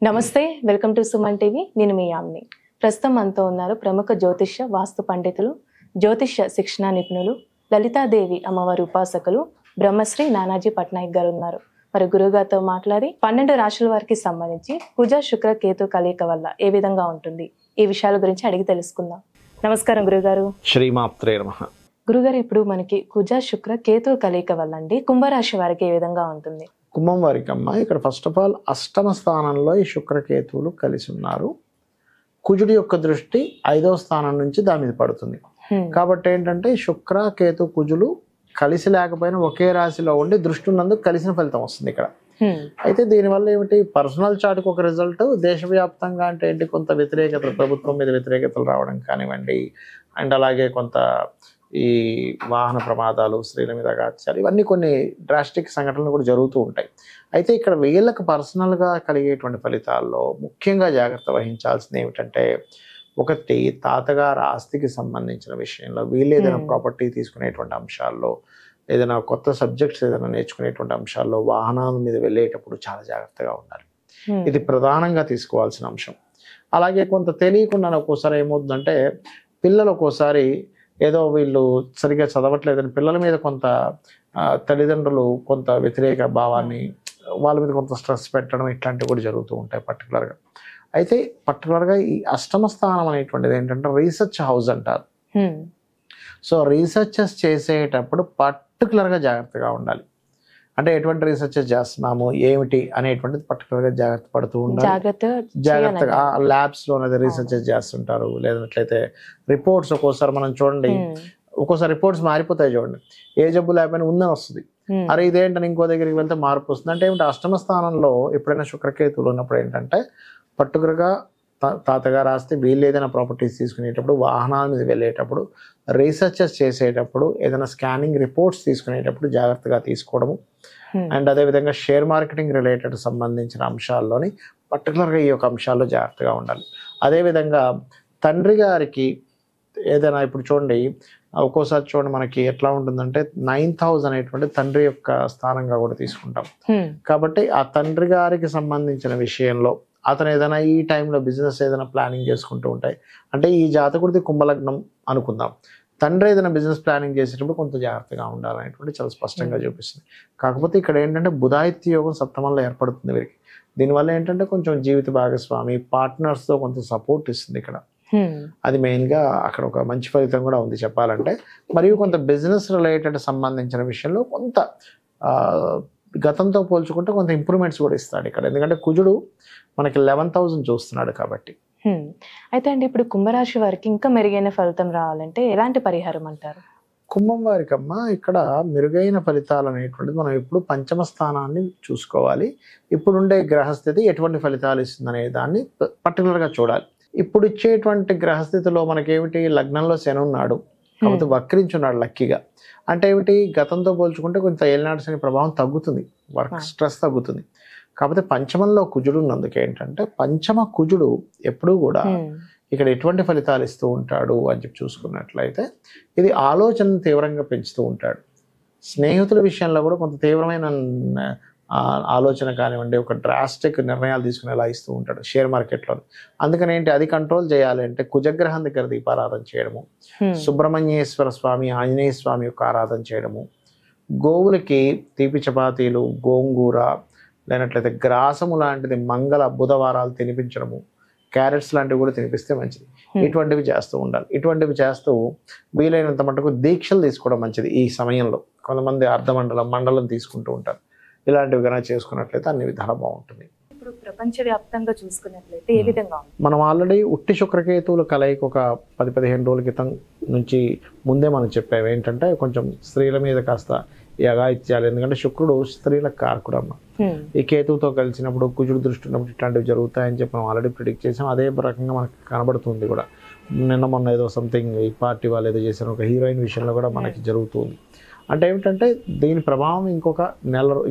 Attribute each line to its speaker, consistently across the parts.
Speaker 1: నమస్తే, welcome to Suman TV. నేను మీ యామ్ని. ప్రస్తుతం మనతో ఉన్నారు ప్రముఖ జ్యోతిష్య వాస్తు పండితులు, జ్యోతిష్య శిక్షణ నిపుణులు, లలితాదేవి అమ్మవారి ఉపాసకులు బ్రహ్మశ్రీ నానాజీ పట్నాయక్ గారు ఉన్నారు. మరి గురువుగారితో మాట్లాడి 12 రాశుల వారికి సంబంధించి కుజ శుక్ర కేతు కలయిక వల్ల ఏ విధంగా ఉంటుంది, ఈ విషయాల గురించి అడిగి తెలుసుకుందాం. నమస్కారం గురుగారు.
Speaker 2: శ్రీమాత్రే నమః.
Speaker 1: గురుగారు, ఇప్పుడు మనకి కుజ శుక్ర కేతు కలయిక వల్ల అండి కుంభరాశి వారికి ఏ విధంగా ఉంటుంది?
Speaker 2: కుంభం వారికి అమ్మ, ఇక్కడ ఫస్ట్ ఆఫ్ ఆల్ అష్టమ స్థానంలో ఈ శుక్రకేతువులు కలిసి ఉన్నారు. కుజుడి యొక్క దృష్టి 5వ స్థానం నుంచి దాని మీద పడుతుంది. కాబట్టి ఏంటంటే శుక్ర కేతు కుజులు కలిసి లేకపోయినా ఒకే రాశిలో ఉండి దృష్టి ఉన్నందుకు కలిసిన ఫలితం వస్తుంది ఇక్కడ. అయితే దీనివల్ల ఏమిటి, పర్సనల్ చాటుకు ఒక రిజల్ట్, దేశవ్యాప్తంగా అంటే ఏంటి, కొంత వ్యతిరేకతలు, ప్రభుత్వం మీద వ్యతిరేకతలు రావడం కానివ్వండి, అండ్ అలాగే కొంత ఈ వాహన ప్రమాదాలు, స్త్రీల మీద అగాత్యాలు, ఇవన్నీ కొన్ని డ్రాస్టిక్ సంఘటనలు కూడా జరుగుతూ ఉంటాయి. అయితే ఇక్కడ వీళ్ళకి పర్సనల్గా కలిగేటువంటి ఫలితాల్లో ముఖ్యంగా జాగ్రత్త వహించాల్సింది ఏమిటంటే, ఒకటి తాతగారు ఆస్తికి సంబంధించిన విషయంలో, వీళ్ళు ఏదైనా ప్రాపర్టీ తీసుకునేటువంటి అంశాల్లో, ఏదైనా కొత్త సబ్జెక్ట్స్ ఏదైనా నేర్చుకునేటువంటి అంశాల్లో, వాహనాల మీద వెళ్ళేటప్పుడు చాలా జాగ్రత్తగా ఉండాలి. ఇది ప్రధానంగా తీసుకోవాల్సిన అంశం. అలాగే కొంత తెలియకుండా ఒక్కోసారి ఏమవుతుందంటే, పిల్లలు ఒక్కోసారి ఏదో వీళ్ళు సరిగ్గా చదవట్లేదని పిల్లల మీద కొంత తల్లిదండ్రులు కొంత వ్యతిరేక భావాన్ని, వాళ్ళ మీద కొంత స్ట్రెస్ పెట్టడం, ఇట్లాంటివి కూడా జరుగుతూ ఉంటాయి పర్టికులర్గా. అయితే పర్టికులర్గా ఈ అష్టమ స్థానం అనేటువంటిది ఏంటంటే రీసెర్చ్ హౌస్ అంటారు. సో రీసెర్చెస్ చేసేటప్పుడు పర్టికులర్గా జాగ్రత్తగా ఉండాలి. అంటే ఎటువంటి రీసెర్చెస్ చేస్తున్నాము ఏమిటి అనేటువంటిది పర్టికులర్గా జాగ్రత్త పడుతూ ఉండాలి. జాగ్రత్తగా ల్యాబ్స్లో రీసెర్చెస్ చేస్తుంటారు. లేదంట్లయితే రిపోర్ట్స్ ఒక్కోసారి మనం చూడండి, ఒక్కోసారి రిపోర్ట్స్ మారిపోతాయి. చూడండి, ఏ జబ్బు లేకపోయినా ఉందని వస్తుంది, అరే ఇదేంటని ఇంకో దగ్గరికి వెళ్తే మార్పు వస్తుంది. అంటే ఏమిటి, అష్టమ స్థానంలో ఎప్పుడైనా శుక్రకేతువులు ఉన్నప్పుడు ఏంటంటే పర్టికులర్గా తాతగారు ఆస్తి, వీళ్ళు ఏదైనా ప్రాపర్టీస్ తీసుకునేటప్పుడు, వాహనాల మీద వెళ్ళేటప్పుడు, రీసెర్చెస్ చేసేటప్పుడు, ఏదైనా స్కానింగ్ రిపోర్ట్స్ తీసుకునేటప్పుడు జాగ్రత్తగా తీసుకోవడము. అండ్ అదేవిధంగా షేర్ మార్కెటింగ్ రిలేటెడ్ సంబంధించిన అంశాల్లోని పర్టికులర్గా ఈ యొక్క అంశాల్లో జాగ్రత్తగా ఉండాలి. అదేవిధంగా తండ్రి గారికి ఏదైనా, ఇప్పుడు చూడండి ఒక్కోసారి చూడండి మనకి ఎట్లా ఉంటుందంటే 9th హౌస్ అనేటువంటి తండ్రి యొక్క స్థానంగా కూడా తీసుకుంటాం. కాబట్టి ఆ తండ్రి గారికి సంబంధించిన విషయంలో అతను ఏదైనా ఈ టైంలో బిజినెస్ ఏదైనా ప్లానింగ్ చేసుకుంటూ ఉంటాయి. అంటే ఈ జాతకుడిది కుంభలగ్నం అనుకుందాం, తండ్రి ఏదైనా బిజినెస్ ప్లానింగ్ చేసేటప్పుడు కొంత జాగ్రత్తగా ఉండాలనేటువంటి చాలా స్పష్టంగా చూపిస్తుంది. కాకపోతే ఇక్కడ ఏంటంటే బుధాయిత్య యోగం సప్తమంలో ఏర్పడుతుంది వీరికి. దీనివల్ల ఏంటంటే కొంచెం జీవిత భాగస్వామి పార్ట్నర్స్తో కొంత సపోర్ట్ ఇస్తుంది ఇక్కడ. అది మెయిన్గా అక్కడ ఒక మంచి ఫలితం కూడా ఉంది చెప్పాలంటే. మరియు కొంత బిజినెస్ రిలేటెడ్ సంబంధించిన విషయంలో కొంత గతంతో పోల్చుకుంటే కొంత ఇంప్రూవ్మెంట్స్ కూడా ఇస్తాడు ఇక్కడ. ఎందుకంటే కుజుడు మనకి 11th హౌస్ చూస్తున్నాడు కాబట్టి.
Speaker 1: అయితే అండి, ఇప్పుడు కుంభరాశి వారికి ఇంకా మెరుగైన ఫలితం రావాలంటే ఎలాంటి పరిహారం అంటారు?
Speaker 2: కుంభం వారికి అమ్మ, ఇక్కడ మెరుగైన ఫలితాలు అనేటువంటిది మనం ఎప్పుడు పంచమ స్థానాన్ని చూసుకోవాలి. ఇప్పుడుండే గ్రహస్థితి ఎటువంటి ఫలితాలు ఇస్తుందనే దాన్ని పర్టికులర్గా చూడాలి. ఇప్పుడు ఇచ్చేటువంటి గ్రహస్థితిలో మనకేమిటి, లగ్నంలో శని ఉన్నాడు కాబట్టి వక్రించున్నాడు లక్కీగా. అంటే ఏమిటి, గతంతో పోల్చుకుంటే కొంత ఏలినాటి శని ప్రభావం తగ్గుతుంది, వర్క్ స్ట్రెస్ తగ్గుతుంది. కాకపోతే పంచమంలో కుజుడు ఉన్నందుకు ఏంటంటే, పంచమ కుజుడు ఎప్పుడూ కూడా ఇక్కడ ఎటువంటి ఫలితాలు ఇస్తూ ఉంటాడు అని చెప్పి చూసుకున్నట్లయితే, ఇది ఆలోచనను తీవ్రంగా పెంచుతూ ఉంటాడు. స్నేహితుల విషయంలో కూడా కొంత తీవ్రమైన ఆలోచన కానివ్వండి, ఒక డ్రాస్టిక్ నిర్ణయాలు తీసుకునేలా ఇస్తూ ఉంటాడు షేర్ మార్కెట్లో. అందుకని ఏంటి, అది కంట్రోల్ చేయాలి అంటే కుజగ్రహం దగ్గర దీపారాధన చేయడము, సుబ్రహ్మణ్యేశ్వర స్వామి, ఆంజనేయ స్వామి యొక్క ఆరాధన చేయడము, గోవులకి తీపి చపాతీలు, గోంగూర, లేనట్లయితే గ్రాసము లాంటిది మంగళ బుధవారాలు తినిపించడము, క్యారెట్స్ లాంటివి కూడా తినిపిస్తే మంచిది. ఇటువంటివి చేస్తూ ఉండాలి. ఇటువంటివి చేస్తూ వీలైనంత మటుకు దీక్షలు తీసుకోవడం మంచిది. ఈ సమయంలో కొంతమంది అర్ధమండలం, మండలం తీసుకుంటూ ఉంటారు. ఇలాంటివి కనుక చేసుకున్నట్లయితే అన్ని విధాలు బాగుంటుంది.
Speaker 1: ఇప్పుడు ప్రపంచవ్యాప్తంగా చూసుకున్నట్లయితే ఏ విధంగా ఉంది?
Speaker 2: మనం ఆల్రెడీ ఉట్టి శుక్రకేతువుల కలయిక ఒక 10-15 రోజుల క్రితం నుంచి ముందే మనం చెప్పాము. ఏంటంటే కొంచెం స్త్రీల మీద కాస్త ఈ అఘాయిత్యాలు, ఎందుకంటే శుక్రుడు స్త్రీల కారకుడు అమ్మ. ఈ కేతువుతో కలిసినప్పుడు, కుజుడు దృష్టి ఉన్నప్పుడు ఇట్లాంటివి జరుగుతాయని చెప్పి మనం ఆల్రెడీ ప్రిడిక్ట్ చేసాం. అదే రకంగా మనకు కనబడుతుంది కూడా. నిన్న మొన్న ఏదో సంథింగ్ ఈ పార్టీ వాళ్ళు ఏదో చేసిన ఒక హీరోయిన్ విషయంలో కూడా మనకి జరుగుతుంది. అంటే ఏమిటంటే దీని ప్రభావం ఇంకొక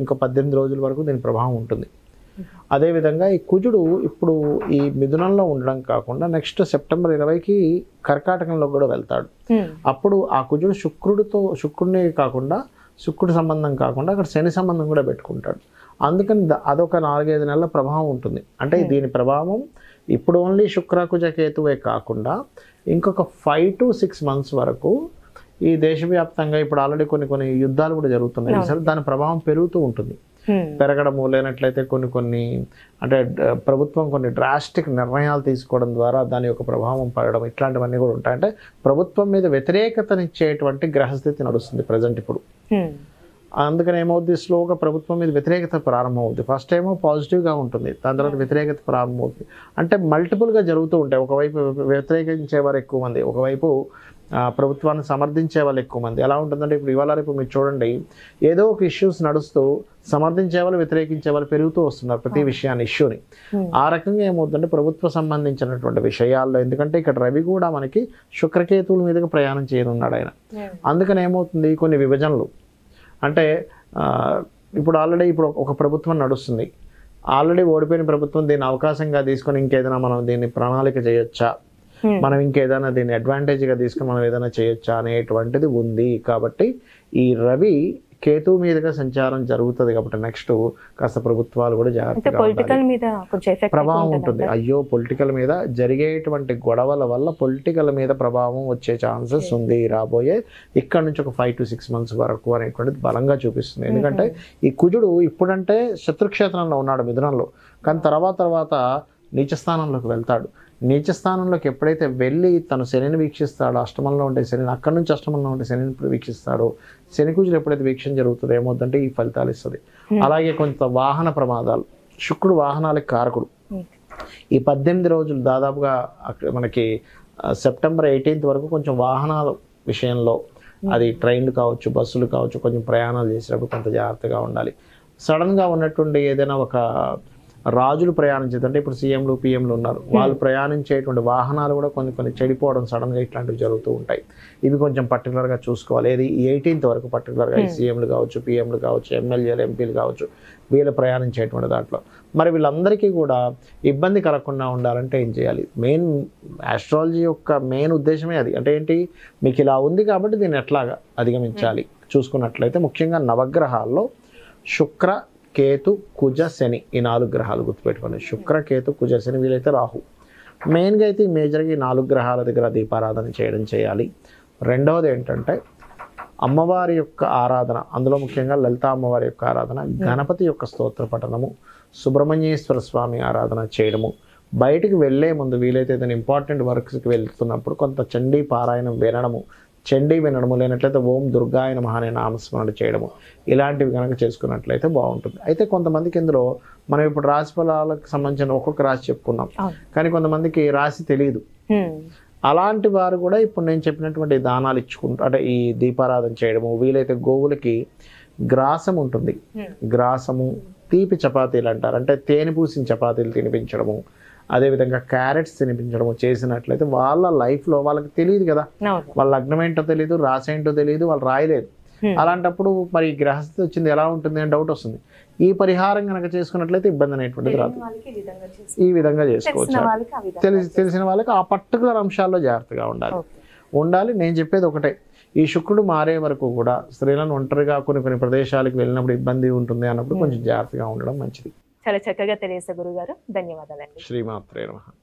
Speaker 2: ఇంకో 18 రోజుల వరకు దీని ప్రభావం ఉంటుంది. అదేవిధంగా ఈ కుజుడు ఇప్పుడు ఈ మిథునంలో ఉండడం కాకుండా నెక్స్ట్ సెప్టెంబర్ 20కి కర్కాటకంలో కూడా వెళ్తాడు. అప్పుడు ఆ కుజుడు శుక్రుడిని కాకుండా, శుక్రుడి సంబంధం కాకుండా అక్కడ శని సంబంధం కూడా పెట్టుకుంటాడు. అందుకని అదొక 4-5 నెలల ప్రభావం ఉంటుంది. అంటే దీని ప్రభావం ఇప్పుడు ఓన్లీ శుక్రకుజ కేతువే కాకుండా ఇంకొక 5 to 6 months వరకు ఈ దేశవ్యాప్తంగా ఇప్పుడు ఆల్రెడీ కొన్ని యుద్ధాలు కూడా జరుగుతున్నాయి సరే, దాని ప్రభావం పెరుగుతూ ఉంటుంది. పెరగడము లేనట్లయితే కొన్ని అంటే ప్రభుత్వం కొన్ని డ్రాస్టిక్ నిర్ణయాలు తీసుకోవడం ద్వారా దాని యొక్క ప్రభావం పడడం ఇట్లాంటివన్నీ కూడా ఉంటాయి. అంటే ప్రభుత్వం మీద వ్యతిరేకతనిచ్చేటువంటి గ్రహస్థితి నడుస్తుంది ప్రజెంట్ ఇప్పుడు. అందుకని ఏమవుద్ది, స్లోగా ప్రభుత్వం మీద వ్యతిరేకత ప్రారంభమవుతుంది. ఫస్ట్ ఏమో పాజిటివ్గా ఉంటుంది, దాని తర్వాత వ్యతిరేకత ప్రారంభమవుతుంది. అంటే మల్టిపుల్గా జరుగుతూ ఉంటాయి. ఒకవైపు వ్యతిరేకించేవారు ఎక్కువ మంది, ఒకవైపు ప్రభుత్వాన్ని సమర్థించే వాళ్ళు ఎక్కువ మంది. ఎలా ఉంటుందంటే ఇప్పుడు ఇవాళ రేపు మీరు చూడండి, ఏదో ఒక ఇష్యూస్ నడుస్తూ సమర్థించే వాళ్ళు వ్యతిరేకించే వాళ్ళు పెరుగుతూ వస్తున్నారు ప్రతి విషయాన్ని, ఇష్యూని. ఆ రకంగా ఏమవుతుందంటే ప్రభుత్వ సంబంధించినటువంటి విషయాల్లో, ఎందుకంటే ఇక్కడ రవి కూడా మనకి శుక్రకేతువుల మీదుగా ప్రయాణం చేయనున్నాడు ఆయన. అందుకని ఏమవుతుంది, కొన్ని విభజనలు అంటే ఇప్పుడు ఆల్రెడీ ఒక ప్రభుత్వం నడుస్తుంది, ఆల్రెడీ ఓడిపోయిన ప్రభుత్వం దీన్ని అవకాశంగా తీసుకొని ఇంకేదైనా మనం దీన్ని ప్రణాళిక చేయొచ్చా, మనం ఇంకేదైనా దీన్ని అడ్వాంటేజ్గా తీసుకుని మనం ఏదైనా చేయొచ్చా అనేటువంటిది ఉంది. కాబట్టి ఈ రవి కేతు మీదుగా సంచారం జరుగుతుంది కాబట్టి నెక్స్ట్ కాస్త ప్రభుత్వాలు కూడా జాగ్రత్తగా ప్రభావం ఉంటుంది. అయ్యో పొలిటికల్ మీద జరిగేటువంటి గొడవల వల్ల పొలిటికల్ మీద ప్రభావం వచ్చే ఛాన్సెస్ ఉంది రాబోయే ఇక్కడ నుంచి ఒక 5 to 6 months వరకు అనేటువంటిది బలంగా చూపిస్తుంది. ఎందుకంటే ఈ కుజుడు ఇప్పుడంటే శత్రుక్షేత్రంలో ఉన్నాడు మిథునంలో, కానీ తర్వాత నీచ స్థానంలోకి వెళ్తాడు. నీచ స్థానంలోకి ఎప్పుడైతే వెళ్ళి తను శనిని వీక్షిస్తాడో, అష్టమంలో ఉండే శనిని, అక్కడి నుంచి అష్టమంలో ఉండే శనిని ఇప్పుడు వీక్షిస్తాడో, శని కుజులు ఎప్పుడైతే వీక్షణ జరుగుతుందో ఏమవుతుందంటే ఈ ఫలితాలు ఇస్తుంది. అలాగే కొంత వాహన ప్రమాదాలు, శుక్రుడు వాహనాలకు కారకుడు. ఈ 18 రోజులు దాదాపుగా మనకి సెప్టెంబర్ 18th వరకు కొంచెం వాహనాల విషయంలో, అది ట్రైన్లు కావచ్చు, బస్సులు కావచ్చు, కొంచెం ప్రయాణాలు చేసేటప్పుడు కొంత జాగ్రత్తగా ఉండాలి. సడన్గా ఉన్నటువంటి ఏదైనా ఒక రాజులు ప్రయాణించేదంటే ఇప్పుడు సీఎంలు పిఎంలు ఉన్నారు, వాళ్ళు ప్రయాణించేటువంటి వాహనాలు కూడా కొన్ని చెడిపోవడం సడన్గా ఇట్లాంటివి జరుగుతూ ఉంటాయి. ఇవి కొంచెం పర్టికులర్గా చూసుకోవాలి. ఏది 18th వరకు పర్టికులర్గా ఈ సీఎంలు కావచ్చు, పిఎంలు కావచ్చు, ఎమ్మెల్యేలు ఎంపీలు కావచ్చు, వీళ్ళు ప్రయాణించేటువంటి దాంట్లో మరి వీళ్ళందరికీ కూడా ఇబ్బంది కలగకుండా ఉండాలంటే ఏం చేయాలి? మెయిన్ ఆస్ట్రాలజీ యొక్క మెయిన్ ఉద్దేశమే అది. అంటే ఏంటి, మీకు ఇలా ఉంది కాబట్టి దీన్ని ఎట్లాగా అధిగమించాలి చూసుకున్నట్లయితే ముఖ్యంగా నవగ్రహాల్లో శుక్ర, కేతు, కుజ, శని, ఈ 4 గ్రహాలు గుర్తుపెట్టుకోండి. శుక్ర, కేతు, కుజ, శని, వీలైతే రాహు. మెయిన్గా అయితే ఈ మేజర్గా ఈ 4 గ్రహాల దగ్గర దీపారాధన చేయాలి. రెండవది ఏంటంటే అమ్మవారి యొక్క ఆరాధన, అందులో ముఖ్యంగా లలిత అమ్మవారి యొక్క ఆరాధన, గణపతి యొక్క స్తోత్ర పఠనము, సుబ్రహ్మణ్యేశ్వర స్వామి ఆరాధన చేయడము. బయటికి వెళ్ళే ముందు వీలైతే ఏదైనా ఇంపార్టెంట్ వర్క్స్కి వెళ్తున్నప్పుడు కొంత చండీ పారాయణం వినడము లేనట్లయితే ఓం దుర్గాయ నమః అనే నామస్మరణ చేయడము, ఇలాంటివి కనుక చేసుకున్నట్లయితే బాగుంటుంది. అయితే కొంతమందికి ఇందులో మనం ఇప్పుడు రాశి ఫలాలకు సంబంధించిన ఒక్కొక్క రాశి చెప్పుకున్నాం, కానీ కొంతమందికి రాశి తెలియదు. అలాంటి వారు కూడా ఇప్పుడు నేను చెప్పినటువంటి దానాలు ఇచ్చుకుంటూ, అంటే ఈ దీపారాధన చేయడము, వీలైతే గోవులకి గ్రాసం ఉంటుంది, గ్రాసము, తీపి చపాతీలు అంటారు, అంటే తేనె పూసిన చపాతీలు తినిపించడము, అదేవిధంగా క్యారెట్స్ తినిపించడము చేసినట్లయితే వాళ్ళ లైఫ్లో వాళ్ళకి తెలియదు కదా, వాళ్ళ లగ్నం ఏంటో తెలియదు, రాశి ఏంటో తెలియదు, వాళ్ళు రాయలేదు. అలాంటప్పుడు మరి గ్రహస్థితి వచ్చింది ఎలా ఉంటుంది అని డౌట్ వస్తుంది. ఈ పరిహారం కనుక చేసుకున్నట్లయితే ఇబ్బంది అనేటువంటిది రాదు. ఈ విధంగా చేసుకోవచ్చు. తెలిసిన వాళ్ళకి ఆ పర్టికులర్ అంశాల్లో జాగ్రత్తగా ఉండాలి. నేను చెప్పేది ఒకటే, ఈ శుక్రుడు మారే వరకు కూడా స్త్రీలను ఒంటరిగా కొన్ని ప్రదేశాలకు వెళ్ళినప్పుడు ఇబ్బంది ఉంటుంది అన్నప్పుడు కొంచెం జాగ్రత్తగా ఉండడం మంచిది.
Speaker 1: చాలా చక్కగా తెలియజేశారు గురుగారు, ధన్యవాదాలండి.
Speaker 2: శ్రీమాత్రే నమః.